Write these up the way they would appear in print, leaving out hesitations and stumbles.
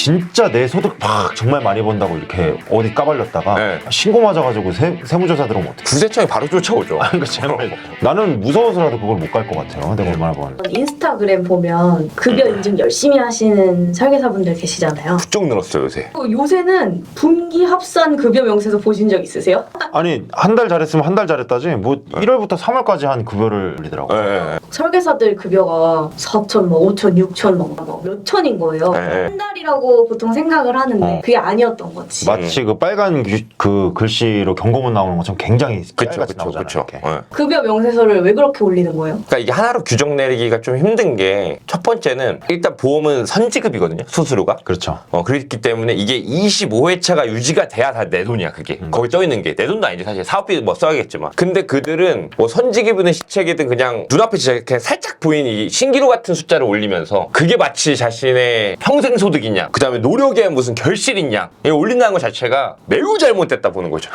진짜 내 소득 막 정말 많이 번다고 이렇게 어디 까발렸다가 네. 신고 맞아가지고 세무조사 들어오면 어떡해. 국세청이 바로 쫓아오죠. 그러니까 제발 나는 무서워서라도 그걸 못 갈 것 같아요. 내가 얼마나 버는데. 인스타그램 보면 급여 인증 열심히 하시는 설계사분들 계시잖아요. 부쩍 늘었어요 요새. 요새는 분기 합산 급여 명세서 보신 적 있으세요? 아니 한 달 잘했으면 한 달 잘했다지 뭐 1월부터 3월까지 한 급여를 올리더라고요. 네. 설계사들 급여가 4천, 뭐 5천, 6천, 몇 천인 거예요. 네. 한 달이라고 보통 생각을 하는데 그게 아니었던 거지. 마치 그 빨간 그 글씨로 경고문 나오는 것처럼 굉장히 깔같이 나오잖아요. 이렇게. 급여 명세서를 왜 그렇게 올리는 거예요? 그러니까 이게 하나로 규정 내리기가 좀 힘든 게 첫 번째는 일단 보험은 선지급이거든요. 수수료가. 그렇죠. 그렇기 때문에 이게 25회차가 유지가 돼야 다 내 돈이야 그게. 거기 떠 있는 게 내 돈도 아니지 사실. 사업비 뭐 써야겠지만. 근데 그들은 뭐 선지급이든 시책이든 그냥 눈앞에 진짜 그냥 살짝 보이는 이 신기루 같은 숫자를 올리면서 그게 마치 자신의 평생 소득이냐, 그 다음에 노력에 무슨 결실이 있냐, 이거 올린다는 것 자체가 매우 잘못됐다 보는 거죠.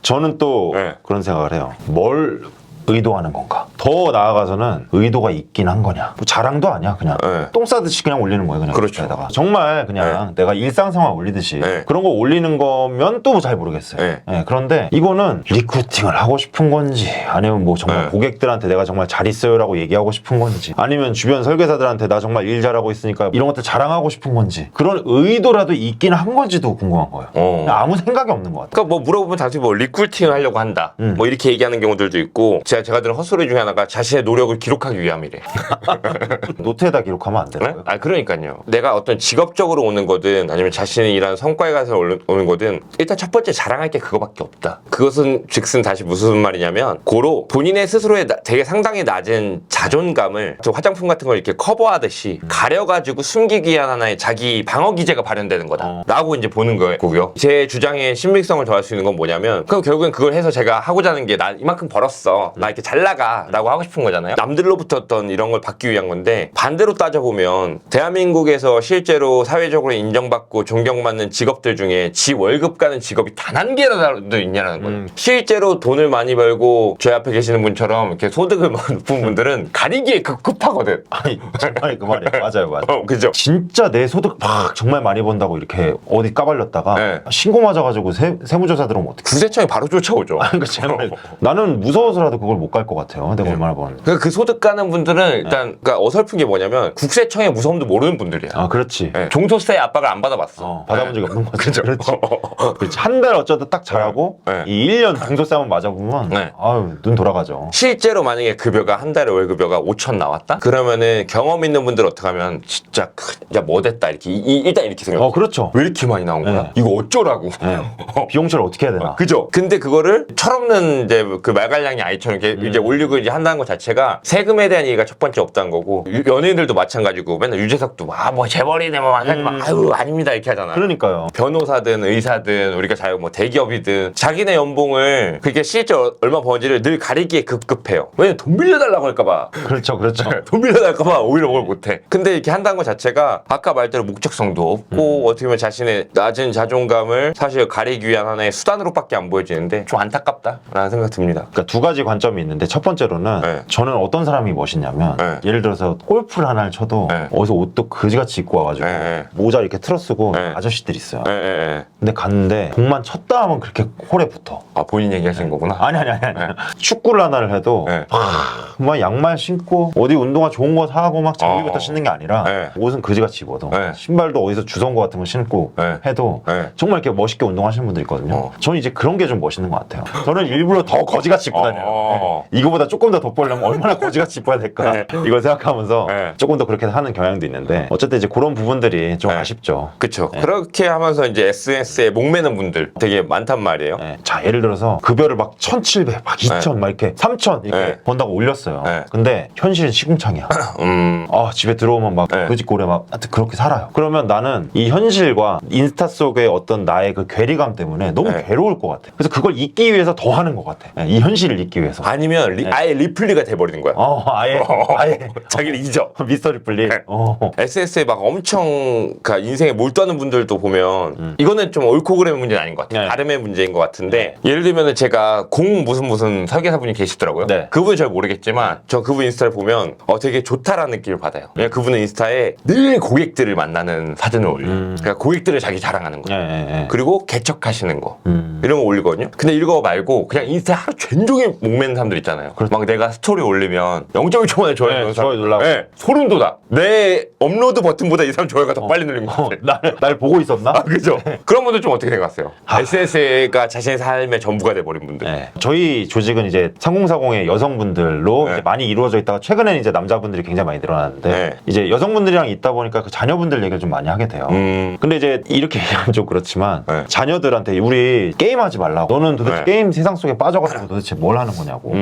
저는 또 네. 그런 생각을 해요. 뭘 의도하는 건가? 더 나아가서는 의도가 있긴 한 거냐? 뭐 자랑도 아니야, 그냥 네. 똥 싸듯이 그냥 올리는 거예요, 그냥. 그렇죠. 에다가 정말 그냥 내가 일상생활 올리듯이 네. 그런 거 올리는 거면 또 잘 모르겠어요. 네. 네, 그런데 이거는 리크루팅을 하고 싶은 건지, 아니면 뭐 정말 네. 고객들한테 내가 정말 잘 있어요라고 얘기하고 싶은 건지, 아니면 주변 설계사들한테 나 정말 일 잘하고 있으니까 이런 것들 자랑하고 싶은 건지, 그런 의도라도 있긴 한 건지도 궁금한 거예요. 그냥 아무 생각이 없는 것 같아요. 그러니까 뭐 물어보면 당연히 뭐 리크루팅을 하려고 한다. 뭐 이렇게 얘기하는 경우들도 있고, 제가 들은 헛소리 중에 하나가 자신의 노력을 기록하기 위함이래. 노트에다 기록하면 안 되는 네? 거예요? 아 그러니까요. 내가 어떤 직업적으로 오는 거든 아니면 자신이 일하는 성과에 가서 오는 거든 일단 첫 번째 자랑할 게 그거밖에 없다. 그것은 즉슨 다시 무슨 말이냐면 고로 본인의 스스로의 되게 상당히 낮은 자존감을 좀 화장품 같은 걸 이렇게 커버하듯이 가려가지고 숨기기 위한 하나의 자기 방어 기제가 발현되는 거다 라고 이제 보는 거고요. 제 주장에 신빙성을 더할 수 있는 건 뭐냐면 그럼 결국엔 그걸 해서 제가 하고자 하는 게 나 이만큼 벌었어, 나 이렇게 잘 나가 라고 하고 싶은 거잖아요. 남들로부터 어떤 이런 걸 받기 위한 건데, 반대로 따져보면 대한민국에서 실제로 사회적으로 인정받고 존경받는 직업들 중에 지 월급 가는 직업이 단 한 개라도 있냐는 거예요. 실제로 돈을 많이 벌고 제 앞에 계시는 분처럼 이렇게 소득을 높은 분들은 가리기에 급급하거든. 아니 정말 그 말이에요. 맞아요. 그죠? 진짜 내 소득 막 정말 많이 번다고 이렇게 어디 까발렸다가 네. 신고 맞아가지고 세무조사 들어오면 어떡해. 국세청이 바로 쫓아오죠. 그러니까 제발 나는 무서워서라도 그걸 못 갈 것 같아요. 내가 얼마나 버는데. 그러니까 그 소득 가는 분들은 일단 그러니까 어설픈 게 뭐냐면 국세청의 무서움도 모르는 분들이야. 아 그렇지. 네. 종소세 압박을 안 받아봤어. 받아본 적이 없는 거지. 그죠? 그렇지. 한 달 어쩌다 딱 잘하고 네. 이 1년 종소세 한번 맞아보면 네. 아유 눈 돌아가죠. 실제로 만약에 급여가 한 달에 월급여가 5천 나왔다? 그러면은 경험 있는 분들 어떻게 하면 진짜 야 뭐 됐다 이렇게 일단 이렇게 생각. 그렇죠. 왜 이렇게 많이 나온 거야? 네. 이거 어쩌라고? 네. 비용 처리 어떻게 해야 되나. 그죠? 근데 그거를 철없는 이제 그 말갈량이 아이처럼 이렇게 이제 올리고 이제 한다는 것 자체가 세금에 대한 이해가 첫 번째 없다는 거고, 연예인들도 마찬가지고 맨날 유재석도 뭐 재벌이네 뭐 아유 아닙니다 이렇게 하잖아. 그러니까요. 변호사든 의사든 우리가 잘 뭐 대기업이든 자기네 연봉을 그게 실제 얼마 버는지를 늘 가리기에 급급해요. 왜냐면 돈 빌려달라고 할까봐. 그렇죠. 돈 빌려달까봐 오히려 뭘 못해. 근데 이렇게 한다는 것 자체가 아까 말대로 목적성도 없고 어떻게 보면 자신의 낮은 자존감을 사실 가리기 위한 하나의 수단으로밖에 안 보여지는데 좀 안타깝다라는 생각 듭니다. 그러니까 두 가지 관점이 있는데, 첫 번째로는 네. 저는 어떤 사람이 멋있냐면 네. 예를 들어서 골프를 하나를 쳐도 네. 어디서 옷도 그지같이 입고 와가지고 네. 모자 이렇게 틀어쓰고 네. 아저씨들 있어요. 예. 근데 갔는데 공만 쳤다 하면 그렇게 홀에 붙어. 아 본인 얘기하신 거구나. 아니. 축구를 하나를 해도 네. 막 양말 신고 어디 운동화 좋은 거 사고 막 장비부터 어. 신는 게 아니라 네. 옷은 그지같이 입어도 네. 신발도 어디서 주워온 거 같은 거 신고 네. 해도 네. 정말 이렇게 멋있게 운동하시는 분들 있거든요. 저는 이제 그런 게 좀 멋있는 것 같아요. 저는 일부러 더 거지같이 입고 다녀요. 네. 이거보다 조금 더 돋보려면 얼마나 거지같이 입어야 될까 네. 이걸 생각하면서 네. 조금 더 그렇게 하는 경향도 있는데, 어쨌든 이제 그런 부분들이 좀 네. 아쉽죠. 그쵸. 그렇게 하면서 이제 SNS에 목매는 분들 되게 많단 말이에요. 네. 자, 예를 들어서 급여를 막 1,700, 막 2,000, 막 이렇게 3,000 이렇게 네. 번다고 올렸어요. 네. 근데 현실은 시궁창이야. 집에 들어오면 막 네. 그짓고래 막 하여튼 그렇게 살아요. 그러면 나는 이 현실과 인스타 속의 어떤 나의 그 괴리감 때문에 너무 네. 괴로울 것 같아. 그래서 그걸 잊기 위해서 더 하는 것 같아. 네, 이 현실을 잊기 위해서. 아니면 아예 리플리가 돼버리는 거야. 아예 자기를 잊어. 미스터 리플리. 네. SNS에 막 엄청 인생에 몰두하는 분들도 보면 이거는 좀 옳고 그름의 문제는 아닌 것 같아요. 네. 나름의 문제인 것 같은데, 예를 예를 들면 제가 무슨 설계사분이 계시더라고요. 네. 그분은 잘 모르겠지만 저 그분 인스타를 보면 되게 좋다라는 느낌을 받아요. 왜냐면 그분은 인스타에 늘 고객들을 만나는 사진을 올려요. 그러니까 고객들을 자기 자랑하는 거예요. 예. 그리고 개척하시는 거 이런 거 올리거든요. 근데 이거 말고 그냥 인스타에 하루 종일 목매는 사람들 있잖아요. 막 내가 스토리 올리면 0.1초 만에 좋아요 누르는 사람. 좋아요 눌러고. 네, 소름 돋아. 내 업로드 버튼보다 이 사람 좋아요가 더 빨리 눌린 것 같아. 날 보고 있었나? 그죠? 그런 분들 좀 어떻게 생각하세요? SNS가 자신의 삶의 전부가 돼버린 분들. 네. 저희 조직은 이제 3040의 여성분들로 네. 이제 많이 이루어져 있다가 최근에는 이제 남자분들이 굉장히 많이 늘어났는데 네. 이제 여성분들이랑 있다 보니까 그 자녀분들 얘기를 좀 많이 하게 돼요. 근데 이제 이렇게 얘기하면 좀 그렇지만 네. 자녀들한테 우리 게임하지 말라고. 너는 도대체 네. 게임 세상 속에 빠져가지고 도대체 뭘 하는 거냐고.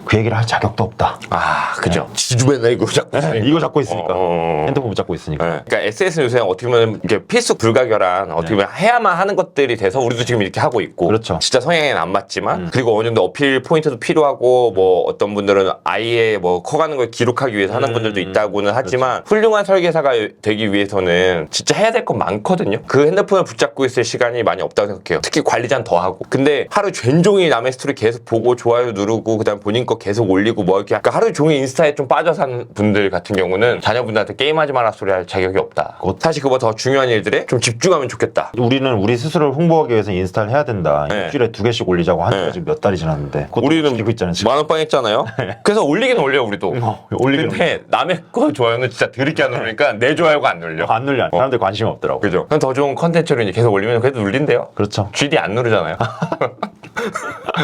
그 얘기를 할 자격도 없다. 아, 그죠. 지주 맨날 이거 잡고 있으니까. 이거 잡고 있으니까. 어. 핸드폰 붙잡고 있으니까. 네. 그러니까 SNS 요새 어떻게 보면 이게 필수 불가결한 어떻게 보면 해야만 하는 것들이 돼서 우리도 지금 이렇게 하고 있고 그렇죠. 진짜 성향에는 안 맞지만 그리고 어느 정도 어필 포인트도 필요하고 뭐 어떤 분들은 아이의 뭐 커가는 걸 기록하기 위해서 하는 분들도 있다고는 하지만 훌륭한 설계사가 되기 위해서는 진짜 해야 될 건 많거든요. 그 핸드폰을 붙잡고 있을 시간이 많이 없다고 생각해요. 특히 관리자는 더 하고. 근데 하루 종일 남의 스토리 계속 보고 좋아요 누르고 그다음 본인 거 계속 올리고 뭐 이렇게 그러니까 하루 종일 인스타에 좀 빠져 사는 분들 같은 경우는 자녀분들한테 게임하지 마라 소리 할 자격이 없다. 사실 그거보다 더 중요한 일들에 좀 집중하면 좋겠다. 우리는 우리 스스로를 홍보하기 위해서 인스타를 해야 된다. 네. 일주일에 2개씩 올리자고 하는 네. 지 몇 달이 지났는데 그것도 우리는 지키고 있잖아요. 지금. 만원빵 했잖아요. 그래서 올리긴 올려 우리도. 올리긴 근데 남의 거 좋아요는 진짜 드럽게 안 누르니까 내 좋아요가 안 눌려. 안 눌려. 사람들 관심이 없더라고. 그죠? 그럼 더 좋은 컨텐츠로 이제 계속 올리면 그래도 눌린대요. 그렇죠. GD 안 누르잖아요.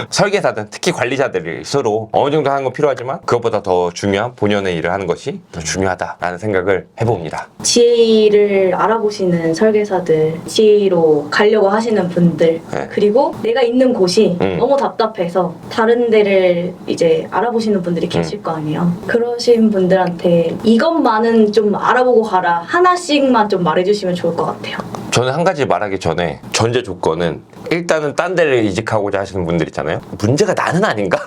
설계사든 특히 관리자들이 서로 어느 정도 하는 건 필요하지만 그것보다 더 중요한 본연의 일을 하는 것이 더 중요하다라는 생각을 해봅니다. GA를 알아보시는 설계사들, GA로 가려고 하시는 분들, 네. 그리고 내가 있는 곳이 음. 너무 답답해서 다른 데를 이제 알아보시는 분들이 계실 거 아니에요. 그러신 분들한테 이것만은 좀 알아보고 가라. 하나씩만 좀 말해주시면 좋을 것 같아요. 저는 한 가지 말하기 전에 전제 조건은 일단은 딴 데를 이직하고자 하시는 분들 있잖아요. 문제가 나는 아닌가?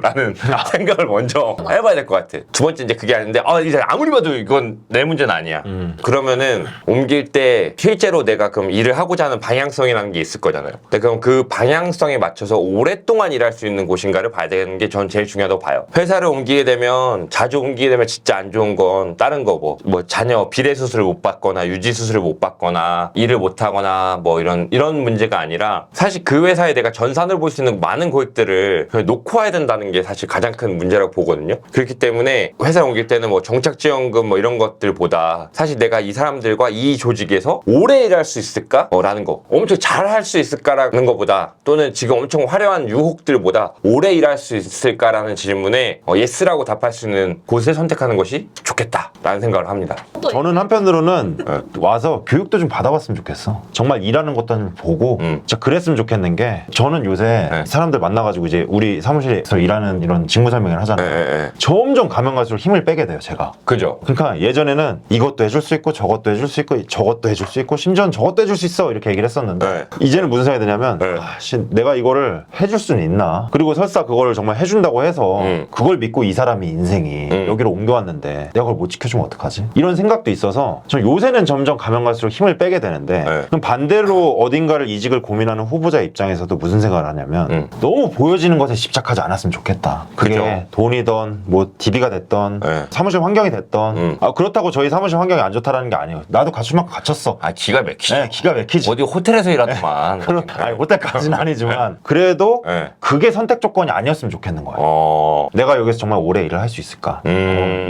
라는 생각을 먼저 해봐야 될 것 같아. 두 번째 이제 그게 아닌데 이제 아무리 봐도 이건 내 문제는 아니야. 그러면은 옮길 때 실제로 내가 그럼 일을 하고자 하는 방향성이라는 게 있을 거잖아요. 근데 그럼 그 방향성에 맞춰서 오랫동안 일할 수 있는 곳인가를 봐야 되는 게 전 제일 중요하다고 봐요. 회사를 옮기게 되면 자주 옮기게 되면 진짜 안 좋은 건 다른 거 뭐 자녀 비대 수술을 못 받거나 유지 수술을 못 받거나 일을 못 하거나 뭐 이런 문제가 아니라 사실 그 회사에 내가 전산을 볼 수 있는 많은 고객들을 그냥 놓고 와야 된다는 게 사실 가장 큰 문제라고 보거든요. 그렇기 때문에 회사에 옮길 때는 뭐 정착지원금 뭐 이런 것들보다 사실 내가 이 사람들과 이 조직에서 오래 일할 수 있을까? 라는 거. 엄청 잘 할 수 있을까라는 것보다 또는 지금 엄청 화려한 유혹들보다 오래 일할 수 있을까라는 질문에 예스라고 답할 수 있는 곳을 선택하는 것이 좋겠다라는 생각을 합니다. 저는 한편으로는 와서 교육도 좀 받아봤으면 좋겠어. 정말 일하는 것도 좀 보고 진짜 그랬으면 좋겠는 게 저는 요새 네. 사람들 만나가지고 이제 우리 사무실에서 일하는 이런 직무 설명을 하잖아요. 예. 점점 가면 갈수록 힘을 빼게 돼요, 제가. 그죠? 그러니까 예전에는 이것도 해줄 수 있고 저것도 해줄 수 있고 저것도 해줄 수 있고 심지어는 저것도 해줄 수 있어 이렇게 얘기를 했었는데 네. 이제는 무슨 생각이 드냐면 네. 내가 이거를 해줄 수는 있나. 그리고 설사 그걸 정말 해준다고 해서 그걸 믿고 이 사람이 인생이 여기로 옮겨왔는데 내가 그걸 못 지켜주면 어떡하지? 이런 생각도 있어서 저 요새는 점점 가면 갈수록 힘을 빼게 되는데 네. 그럼 반대로 어딘가를 이직을 고민하는 후보자 입장에서도 무슨 생각을 하냐면 너무 보여지는 것에 집착하지 않았으면 좋겠다. 그게 그죠. 돈이던 뭐 DB가 됐던 네. 사무실 환경이 됐던 그렇다고 저희 사무실 환경이 안 좋다라는 게 아니에요. 나도 갖출 만큼 갖췄어. 기가 막히죠. 네, 기가 막히지. 어디 호텔에서 일하더만. 아니 호텔까지는 아니지만 그래도 네. 그게 선택 조건이 아니었으면 좋겠는 거예요. 내가 여기서 정말 오래 일을 할 수 있을까?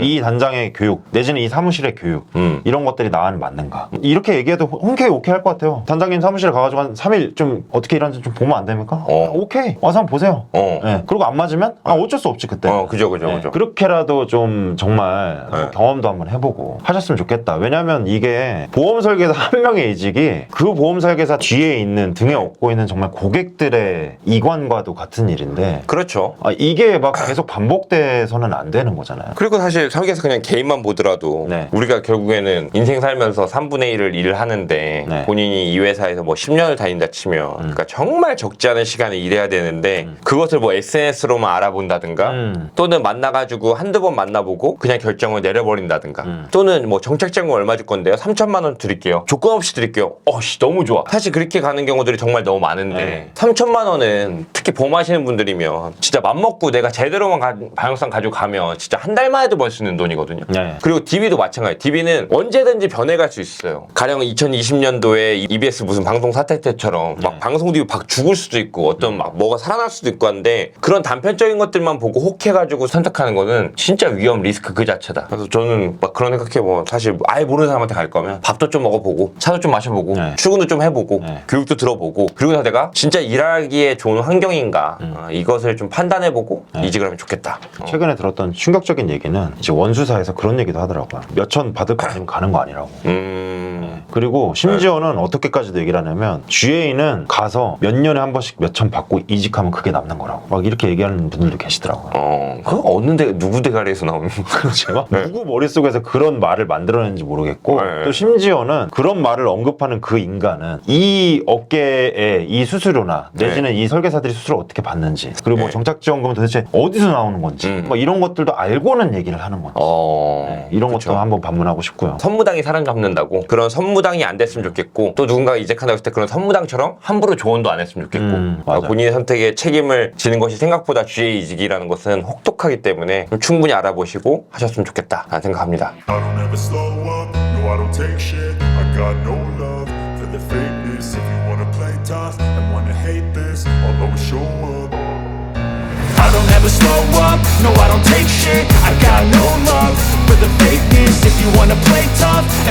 이 단장의 교육 내지는 이 사무실의 교육 이런 것들이 나와는 맞는가? 이렇게 얘기해도 흔쾌히 오케이 할 것 같아요. 단장님 사무실에 가가지고 한 3일 좀 어떻게 일하는지 좀 보면 안 됩니까? 오케이 와서 한번 보세요. 네. 그리고 안 맞으면 어쩔 수 없지 그때. 그죠. 네. 그렇게라도 좀 정말 네. 경험도 한번 해보고 하셨으면 좋겠다. 왜냐면 이게 보험 설계사 한 명의 이직이 그 보험 설계사 뒤에 있는 등에 업고 있는 정말 고객들의 이관과도 같은 일인데 그렇죠. 이게 막 계속 반복돼서는 안 되는 거잖아요. 그리고 사실 설계에서 그냥 개인만 보더라도 네. 우리가 결국에는 인생 살면서 3분의 1을 일을 하는데 네. 본인이 이 회사에서 뭐 10년을 다닌다 치면 그러니까 정말 적지 않은 시간을 일해야 되는데 그것을 뭐 SNS로만 알아본다든가 또는 만나가지고 한두 번 만나보고 그냥 결정을 내려버린다든가 또는 뭐 정착자금 얼마 줄 건데요? 3천만 원 드릴게요. 조건 없이 드릴게요. 씨 너무 좋아. 사실 그렇게 가는 경우들이 정말 너무 많은데 네. 3천만 원은 특히 봄하시는 분들이면 진짜 맘먹고 내가 제대로만 방역상 가지고 가면 진짜 한 달만 해도 벌 수 있는 돈이거든요. 네. 그리고 DB도 마찬가지. DB는 언제든지 변해갈 수 있어요. 가령 2020년도에 EBS 무슨 방송 사태 때처럼 막 방송 DB 막 죽을 수도 있고 어떤 막 뭐가 살아날 수도 있고 한데 그런 단편적인 것들만 보고 혹해가지고 선택하는 거는 진짜 위험 리스크 그 자체다. 그래서 저는 막 그런 생각해 뭐 사실 아예 모르는 사람한테 갈 거면 밥도 좀 먹어보고 차도 좀 마셔보고 네. 출근도 좀 해보고 네. 교육도 들어보고 그리고 나서 내가 진짜 일하기에 좋은 환경인가 이것을 좀 판단해보고 이직을 하면 좋겠다. 최근에 들었던 충격적인 얘기는 이제 원수사에서 그런 얘기도 하더라고요. 몇천 받을 거 아니면 가는 거 아니라고. 그리고 심지어는 어떻게까지도 얘기를 하냐면 GA는 가서 몇 년에 한 번씩 몇천 받고 이직하면 그게 남는 거라고. 막 이렇게 얘기하는 분들도 계시더라고요. 그거 어느 대 누구 대가리에서 나오는 제가 누구 머릿속에서 그런 말을 만들어낸지 모르겠고 네. 또 심지어는 그런 말을 언급하는 그 인간은 이 업계의 이 수수료나 내지는 이 설계사들이 수수료를 어떻게 받는지 그리고 뭐 네. 정착지원금은 도대체 어디서 나오는 건지 뭐 이런 것들도 알고는 얘기를 하는 건지 네, 이런 그쵸. 것도 한번 반문하고 싶고요. 선무당이 사람 잡는다고 그런 선무당이 안 됐으면 좋겠고 또 누군가가 이직한다고 했을 때 그런 선무당처럼 함부로 조언도 안 했으면 좋겠고 맞아요. 본인의 선택에 책임을 지는 것이 생각보다 GA 이직이라는 것은 혹독하기 때문에 좀 충분히 알아보시고 하셨으면 좋겠다 라는 생각합니다. I don't ever slow up, no I don't take shit. I got no love for the fakeness. If you wanna play tough and wanna hate this, I'll always show up. I don't ever slow up, no I don't take shit. I got no love for the fakeness. If you wanna play tough